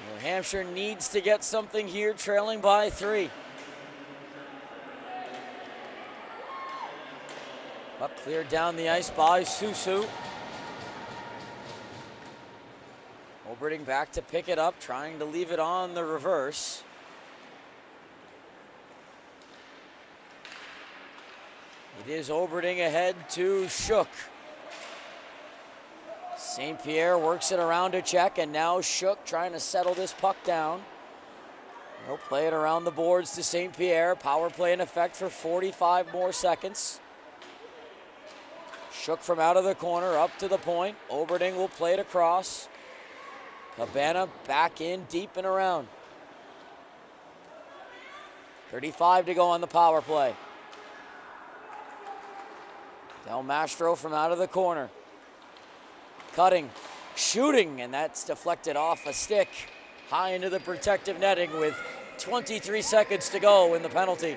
New Hampshire needs to get something here, trailing by 3. Puck cleared down the ice by Susu. Oberding back to pick it up, trying to leave it on the reverse. It is Oberding ahead to Shook. St. Pierre works it around to check, and now Shook trying to settle this puck down. He'll play it around the boards to St. Pierre. Power play in effect for 45 more seconds. Shook from out of the corner up to the point. Oberding will play it across. Cabana back in deep and around. 35 to go on the power play. Del Mastro from out of the corner. Cutting, shooting, and that's deflected off a stick high into the protective netting with 23 seconds to go in the penalty.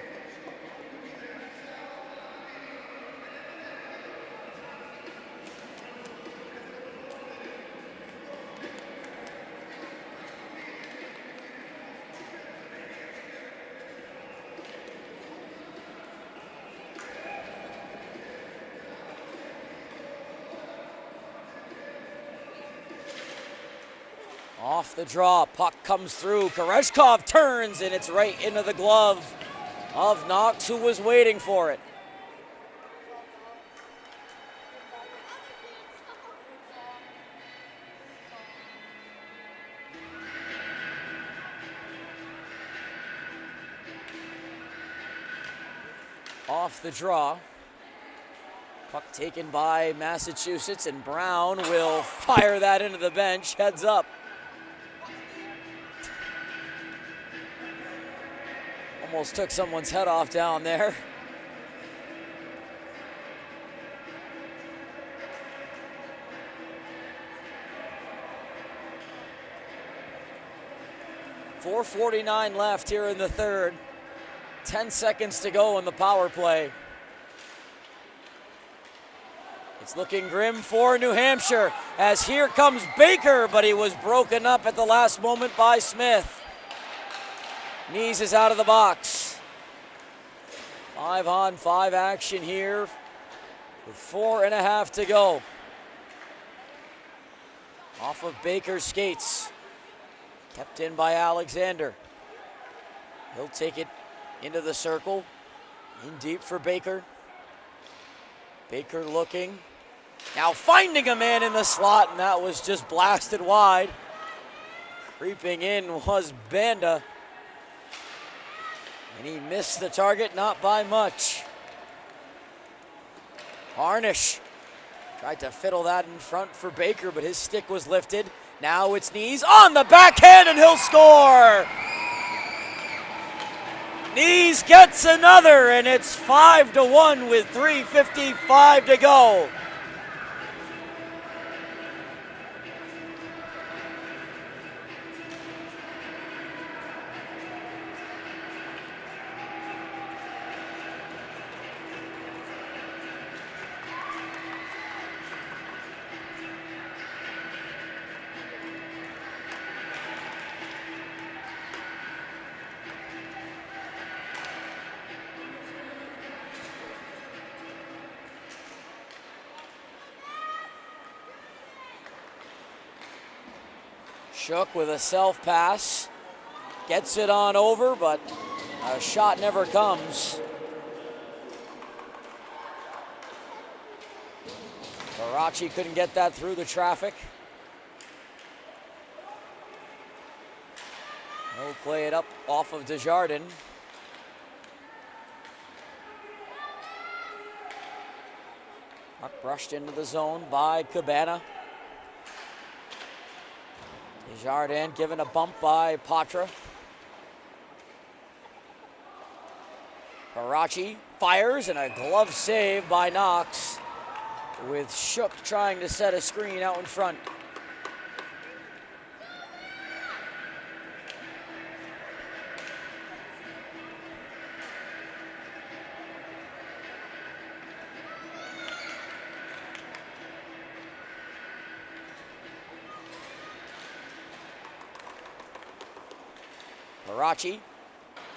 Off the draw, puck comes through. Koreshkov turns, and it's right into the glove of Knox, who was waiting for it. Off the draw. Puck taken by Massachusetts, and Brown will fire that into the bench, heads up. Almost took someone's head off down there. 4:49 left here in the third. 10 seconds to go in the power play. It's looking grim for New Hampshire as here comes Baker, but he was broken up at the last moment by Smith. Knees is out of the box. 5-on-5 action here with 4.5 to go. Off of Baker's skates. Kept in by Alexander. He'll take it into the circle. In deep for Baker. Baker looking. Now finding a man in the slot, and that was just blasted wide. Creeping in was Banda. And he missed the target, not by much. Harnish tried to fiddle that in front for Baker, but his stick was lifted. Now it's Knees on the backhand, and he'll score. Knees gets another, and it's 5-1 with 3:55 to go. Shook with a self-pass. Gets it on over, but a shot never comes. Barachi couldn't get that through the traffic. He'll play it up off of Desjardins. Puck brushed into the zone by Cabana. Desjardins given a bump by Patra. Barachi fires, and a glove save by Knox, with Shook trying to set a screen out in front. Barachi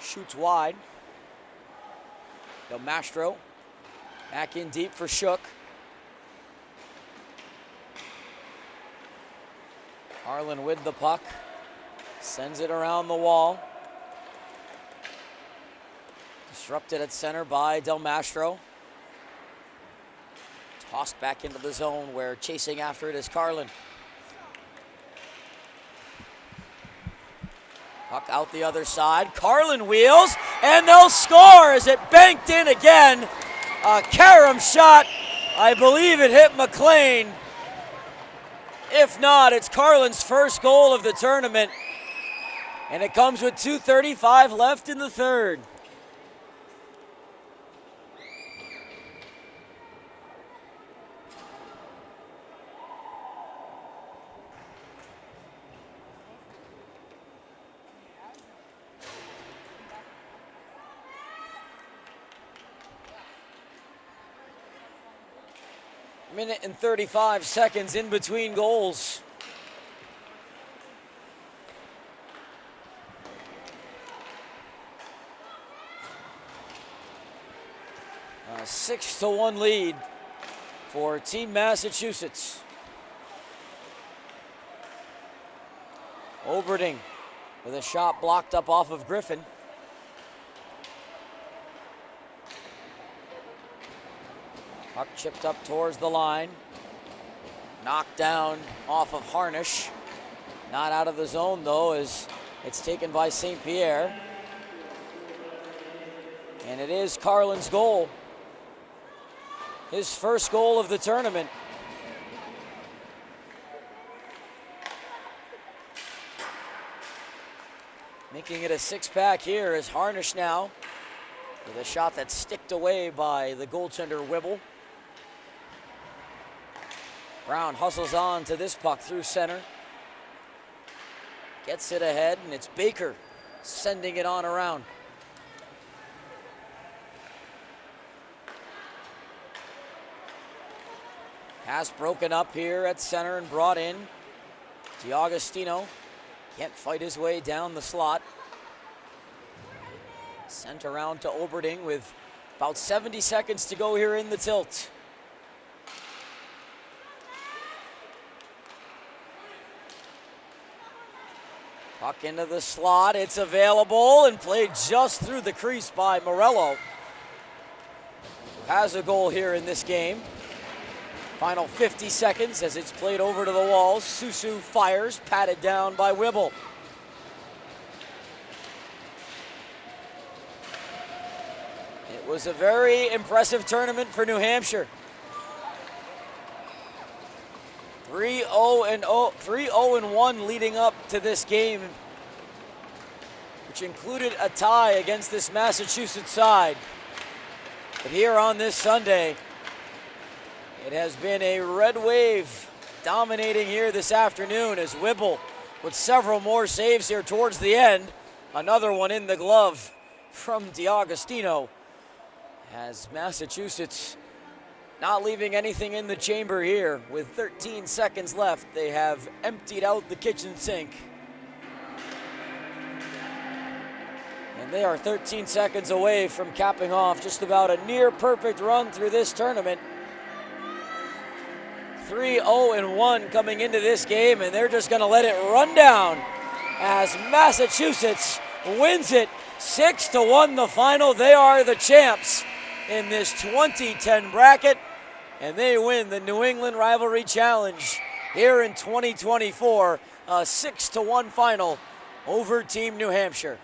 shoots wide. Del Mastro back in deep for Shook. Harlan with the puck. Sends it around the wall. Disrupted at center by Del Mastro. Tossed back into the zone where chasing after it is Carlin. Puck out the other side. Carlin wheels, and they'll score as it banked in again. A carom shot. I believe it hit McLean. If not, it's Carlin's first goal of the tournament. And it comes with 2:35 left in the third. Minute and 35 seconds in between goals. A 6-1 lead for Team Massachusetts. Oberding with a shot blocked up off of Griffin. Puck chipped up towards the line. Knocked down off of Harnish. Not out of the zone, though, as it's taken by St. Pierre. And it is Carlin's goal. His first goal of the tournament. Making it a six-pack here is Harnish now, with a shot that's sticked away by the goaltender Wibble. Brown hustles on to this puck through center. Gets it ahead, and it's Baker sending it on around. Pass broken up here at center and brought in. D'Agostino can't fight his way down the slot. Sent around to Oberding with about 70 seconds to go here in the tilt. Puck into the slot, it's available and played just through the crease by Morello, who has a goal here in this game. Final 50 seconds as it's played over to the walls. Susu fires, patted down by Wibble. It was a very impressive tournament for New Hampshire. 3-0-1 leading up to this game, which included a tie against this Massachusetts side. But here on this Sunday, it has been a red wave dominating here this afternoon as Wibble with several more saves here towards the end. Another one in the glove from D'Agostino as Massachusetts not leaving anything in the chamber here. With 13 seconds left, they have emptied out the kitchen sink. And they are 13 seconds away from capping off just about a near perfect run through this tournament. 3-0-1 coming into this game, and they're just gonna let it run down as Massachusetts wins it 6-1 the final. They are the champs in this 2010 bracket, and they win the New England Rivalry Challenge here in 2024, a 6-1 final over Team New Hampshire.